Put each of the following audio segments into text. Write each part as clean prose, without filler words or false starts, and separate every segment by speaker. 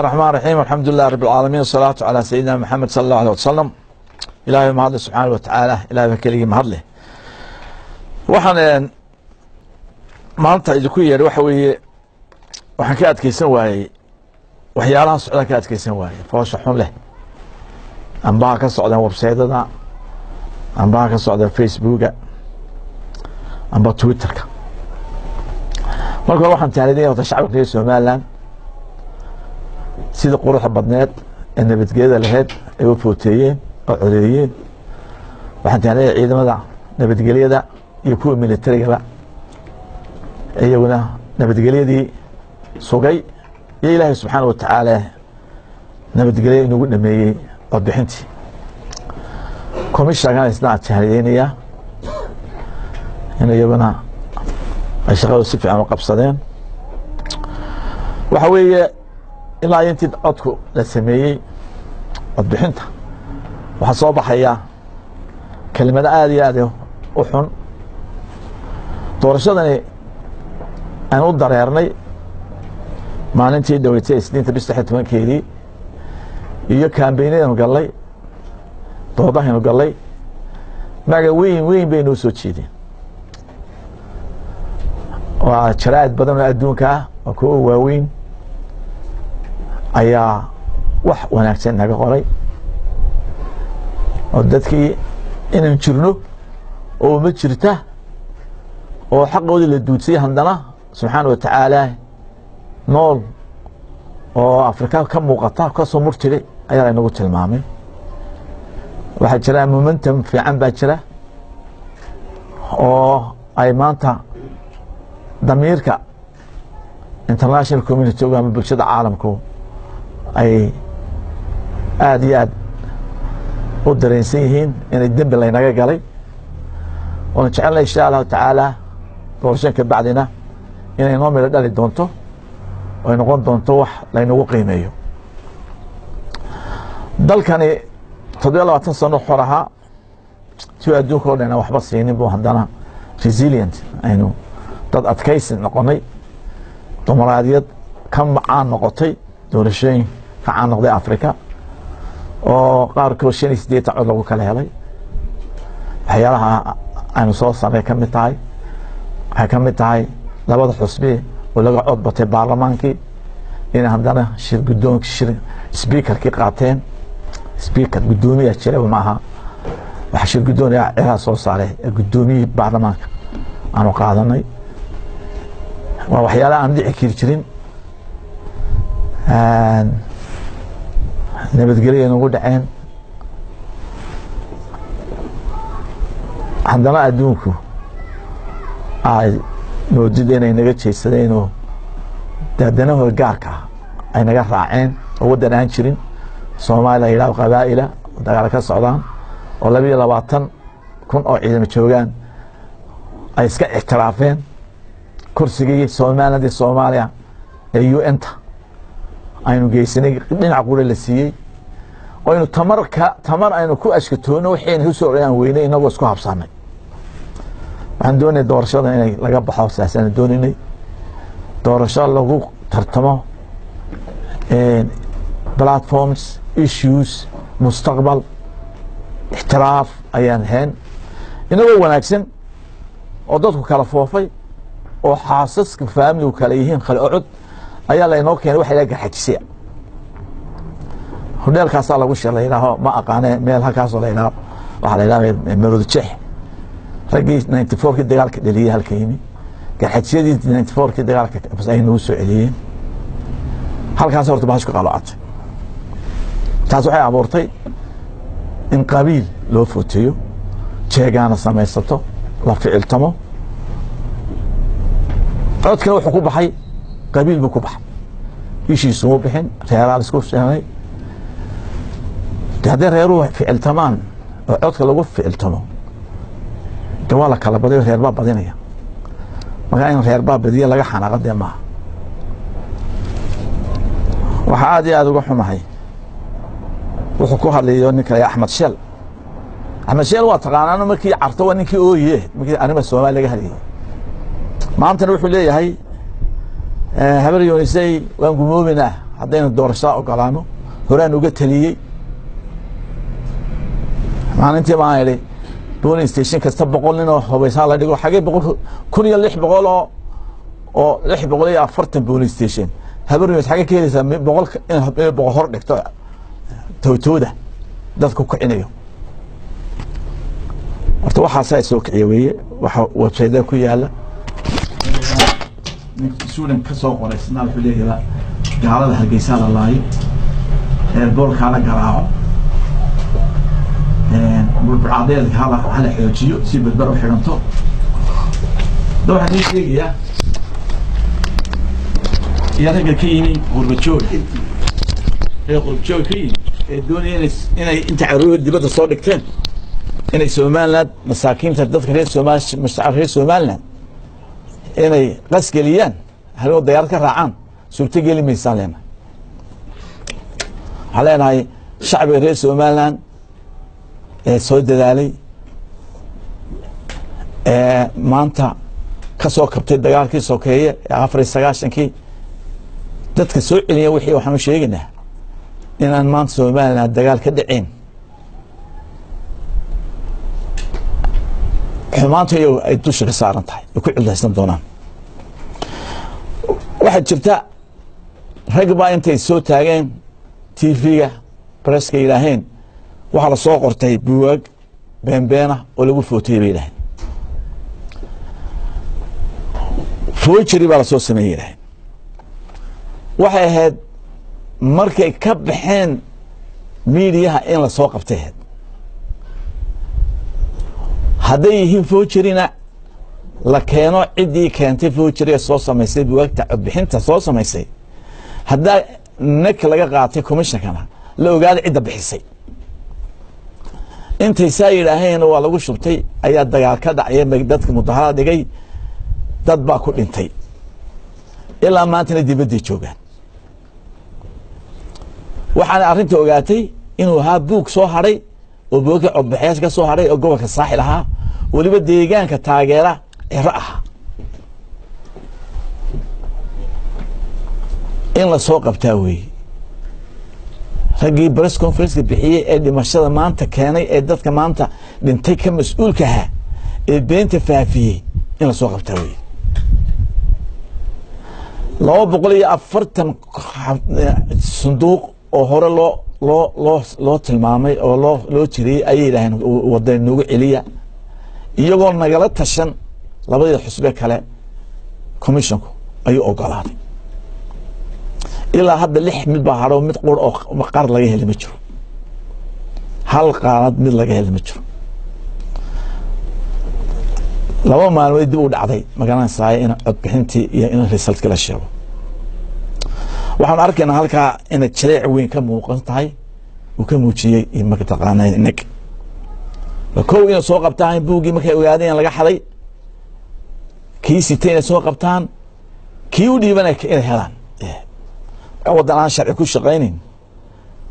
Speaker 1: الرحمن الرحيم الحمد لله رب العالمين والصلاة على سيدنا محمد صلى الله عليه وسلم. إلهي مهد سبحانه وتعالى إلهي كليه مهد له waxaan maanta idinku yeeray waxa weeye waxaan ka adkeysan waayay waxyaalaha socda ka adkeysan waayay foosha xun leh amba ka socdaan website-da amba ka socda Facebook-ga amba Twitter-ka marka waxaan taariikhda shacabka Soomaaliland sida quruxda badneed ee nabadgelyada lahayd ay u footeeyeen oo codeeyeen waxaan taariikhda ciidamada nabadgelyada iyo kuwa militariga iyaguna nabadgelyadii sugay iyo Ilaahay subxaanahu wa ta'ala nabadgelyo inuu dhameeyay oo bixintii komishanka isna taariikhnaya in iyaguna ay shaqada si fiican u qabsadeen waxa weeye ilaa intii codku la sameeyay cod bixinta waxa soo baxaya kelimada aad iyo aad u xun doorashadani aan u dareernay maalintii dhaweytay isniinta bisha 16keedii iyo kaambeynadanu galay doodahaynu galay maga weyn baynu soo jeedeen waa jaraa'id badan oo adduunka ah oo kuwa waaweyn ayaa wax wanaagsan naga qoray oo dadkii inaan jirno oo ma jirta oo xaqooda la duudsay handana subxaanahu wa ta'ala nool oo Afrika ka muuqata ka soo murtiday ayaa inagu tilmaamay waxa jira momentum fiican baa jira oo ay maanta damiirka international community uga bulshada caalamku ay aad iyo aad u dareensan yihiin inay dambi laynaga galay oo jecelnahay insha Allah ta'ala doorashada bacdina inay noo meel dhali doonto oo noqon doonto wax laynagu qiimeeyo dalkani 27 sano xoraha si adduunka oo dhan waxba siinin buu hadana resilient aynu dad adkaysi noqonay dumaraadiyad ka macaan noqotay doorashooyin ka caan noqday Afrika oo qaarkood 8 cod lagu kala helay waxyaalaha aynu soo sameey ka mid tahay waxay ka mid tahay labada xusbi oo laga cod batay baarlamaankii in hadana shir gudoonka shir speaker-kii qaateen speaker gudoomiyaha jiray maaha waxa shir gudooniyaha cira soo saaray gudoomiyaha baarlamaanka aanu qaadanay waa waxyaalaha aan dhici jirin nabadgelyo inuu dhaceen hadana adduunku ay moodid inay naga jeesadeen oo dadanaha gaarka ay naga raaceen oo wadan aan jirin Soomaaliya ilaa qabaa'ila dagaal ka socdaan oo 22 kun oo ciidamo joogan ay iska ixtiraafeen kursigii Soomaaliya ee UN-ta aynu geysanay dhinac qura la siiyay oo inuu tamar aynu ku ashkatoono waxaan u soo raan weynay inagoo isku habsanay waxaan doonay doorashada inay laga baxo saasan doonay doorasho lagu tartamo platforms issues mustaqbal ixtiraaf ayaan heen inagoo wanaagsan oo dadku kala foofay oo xaasaska family kala yihiin kala cod ayaa la inoo keenay waxa laga xajisay hodelkaas lagu shaqeeyo ma aqaanay meel halkaas oo leeyahay waxa la yiraahdaa Marud Jeex ragii 94kii dagaalka dhaliyay halka yimi gaxajiyadii 94kii dagaalka ay noo soo celiyeen halkaas horta baash ku qalacatay taas waxay abuurtay in qabiil loo footiyo jeegana samaysato la ficiltamo codka wuxuu ku baxay qabiil buu ku baxay ishiisu u bixin reeraal isku sheegay hadii reeruhu ficiltamaan oo codka lagu ficiltamo dawala kala baday reer baa badinaya marka in reer baa badiya laga xanaaqday ma waxa aad uga xumahay wuxuu ku hadlayo ninka Axmed Sheel waa taqaanaan markii carto waa ninkii ooyee markii anima Soomaaliya laga hadlayay maanta wuxuu leeyahay habar yoonisay waan gumoobina haddaynu doorashada ogolaano horaan uga taliyey maalintii baan idhi polling station kasta 100 nin oo hubaysaa la dhigo xagee 1,600 oo 640 polling station habarniyo xagee ka helaysaa 100 in hor dhigto towtooda dadku ku cinayo horta waxaas ay soo kiciye weeye waxa website ku yaala suudan ka soo qoraysnaa wuxuu leeyahay gaalada Hargeysa la laayo airport kala garaaco burburcadeed hala xoojiyo si badbar u xiranto waxaan sheegayaa iyaga ka yimi qurbajoog ee doonayeen inay inta caruur dibadda soo dhigteen inay Soomaaliland masaakiinta dadka reer Soomaaliland inay qasgeliyaan haloo diyaar ka raacaan suurta gali meesaleena haleenahay shacbiga reer Soomaaliland ee soo dadaalay maanta ka soo kabtay dagaalkii sokeeye ee 94kii dadka soo celiya wixii waxaan u sheegaynaa inaan maanta Soomaaliland dagaal ka dhicin xumaanta ay dusha ka saaran tahay ku ciidaysan doonaan waxa jirta rag baa intay soo taageen TV-ga presska ilaaheen waxa la soo qortay buug beenbeena oo lagu footay ilaahay foojiri baa la soo sameeyay waxay ahayd markay ka baxeen meediyaha in la soo qabtay hadday yihiin foojirina la keeno cidii keentay foojiriga soo samaysay buugta bixinta soo samaysay hadda nek laga qaatay commissioner la ogaado cidda bixisay intay saa yiraahdeen waa lagu shubtay ayaa dagaal ka dhacay dadka mudaharaad dhigay dad baa ku dhintay ilaa maantana dibadda joogaan waxaan arrinta ogaatay inuu ahaa buug soo haray oo buugga codbixiyas ka soo haray oo gobolka saaxil ahaa waliba deegaanka taageera era ah in la soo qabtaa weey ragii press conference bixiyay ee dhimashada maanta keenay ee dadka maanta dhintay ka mas'uulka ah ee beenta faafiyay in la soo qabtaa weey 240 sanduuq oo hore loo tilmaamay oo loo jiriyay ay ilaahay wadan noogu celiya iyagoo nagala tashan labada xusbe kale commissionku ayuu ogolaaday ilaa hadda 6 mid baa haro mid qor oo qaar laga helay ma jiro hal qaanad mid laga helay ma jiro laba maalmood dib u dhacday magaranaysaa in codbixintii iyo in result kala sheego waxaan arkaynaa halka in jireec weyn ka muuqan tahay uu ka muujiyay in marka taqaanay nek koow in soo qabtaan buugi markay ogaadeen laga xaday kii sitayna soo qabtaan kii u dhiibanay inay helaan wadan aan sharci ku shaqeynin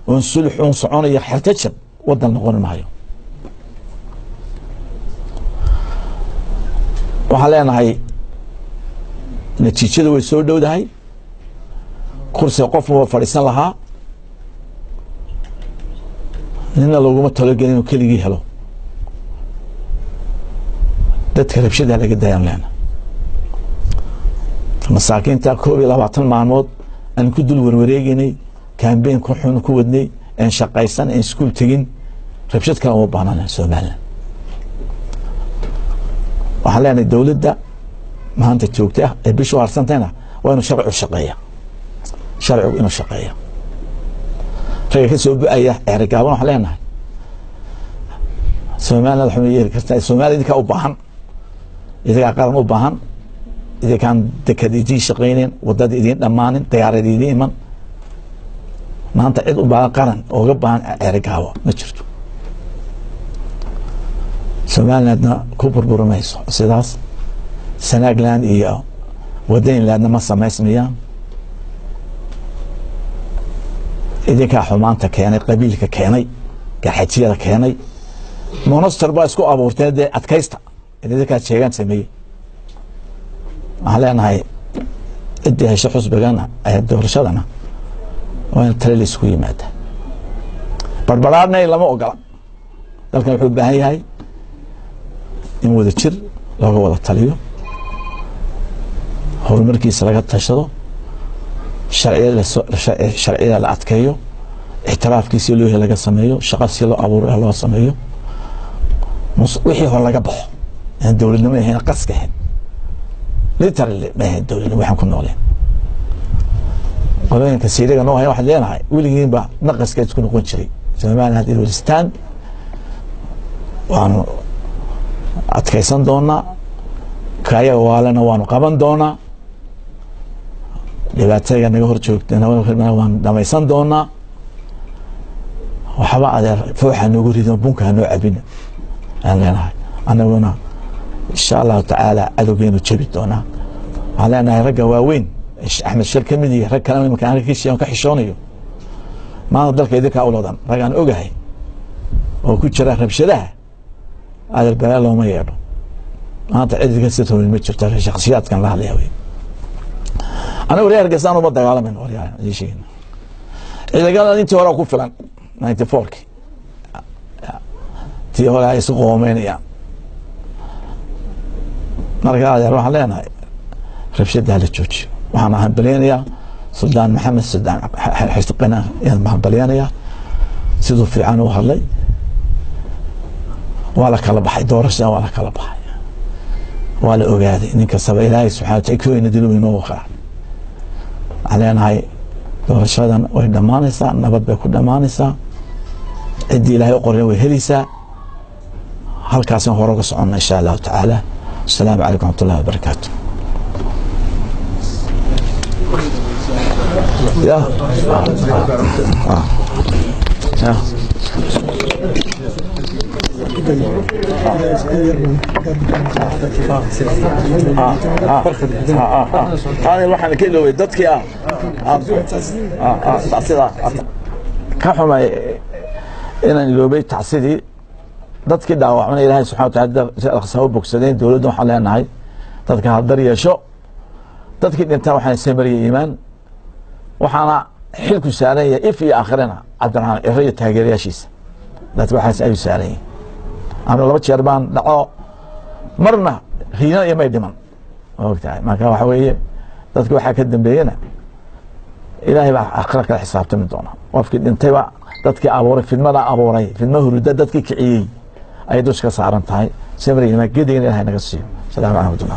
Speaker 1: oo sulxun soconaya xirtajab wadan noqon maayo waxaan leenahay natiijadu way soo dhowdahay kursi qof oo fadhiisan lahaa nina laguma talagelin inuu keligii helo dadka rabshada laga dayan leena masaakiinta 22 maalmood aan ku dul warwareegnay campaign ku xun ku wadnay aan shaqaysan aan iskuul tagin rabshad kale oo baahnaan Soomaaliland waxaan leenahay dawladda maanta joogta ee bisha harsantayna waa inuu sharci shaqeeyo sharcigu inuu shaqeeyo rag ka soo bu'aya ergaaban waxaan leenahay Soomaaliland waxay yeeri kartaa Soomaaliland ka u baahan idaga qaran u baahan إذا كان دكاديجي شقينين وداد إذين دمانين طيارة إذين من ما أنت عيد أبغى قرن أو جبان أرجعوا نشرته سمعنا كوبر برميس سداس سناجلان إياه ودين لأن ما سمعت مياه إذا كحمان تكياني قبيل كياني كحتيرة كياني منصر باسكو أبورتين ده أتكيستا إذا كانت شيئا سميه علينا هاي ادي هاي شخص بجانا الدور شدنا وين ترى سكوي ماده بربرارنا لما أقول ذلك الحب هاي إن وذا تشر لو هو التليو هو المركز لقى تشرو شرعية العتكيو اعتراف كيسي له لقى سميه شخص يلو أبو الله سميه وحي هو لقى بحو يعني الدولة ما هي قصة هنا ليتر ما هي الدولة وحنا كنا عليه قبلين كسيرة إنه هي واحد لينا هاي ولي بقى نقص كي تكون قوي شيء زمان هذه الوزستان وأنا أتكيسان دونا كايا والنا وأنا قبان دونا لبعتها يعني هو رجوكتنا وأنا دميسان دونا وحبا على فوحة نقول إذا بنكها نوع بينا أنا وأنا إن شاء الله تعالى أذوقين وتشبي دونا على أنا رجع واوين أحمد شركة مني رجع كلام مكان كيس يوم كحشونيو ما ضلك يدك أولادنا رجع أوجهي وكل شرح ربشله هذا البلاء لو ما يعرف أنا تعيد قصته من المتشر ترى شخصيات كان لها ليوي أنا وريها القصان وبضع على من وريها ذي شيء إذا قال أنت وراك فلان 94 تي ولا يسوق ومينيا نرجع يروح علينا ربشدها للتشوتش وحنا هنبلينيا سلطان محمد سلطان حيستقنا يعني هنبلينيا سيدو في عنو هاللي ولا كلا بحي دورشنا ولا كلا بحي ولا أوجادي إنك سبب إلهي سبحانه وتعالى ندلو من موقع علينا هاي دورشنا ويدمانسا نبض بكل دمانسا عدي إلهي قرية وهلسا هل كاسم هو صعنا إن شاء الله تعالى. السلام عليكم ورحمة الله وبركاته. يا هذا الواحد كله يدتك تعصيد كحما إن لو بيت تعصيدي dadkii dhaawacmay Ilaahay subhanahu wa ta'ala sabab bogsadeen dawladdu waxa leenahay dadka hadar yeesho dadkii dhinta waxaan sameeyay iimaan waxaana xilku saaray if iyo aakhirana Cabdiraxmaan Irriyo taageerayaashiisa dadku waxaas ay saaray ana laba jeer baan dhaco marna riina iyo may dhiman waqtiga marka waxa weeye dadku waxa ka dambeeyana Ilaahay baa aakhira ka xisaabtami doona qofkii dhintay waa dadkii abuuray fidmada hurda dadkii kiciyay ay dushka saaran tahay sabri ma geedeen Ilaahay naga siiyo. Salaamu alaykum.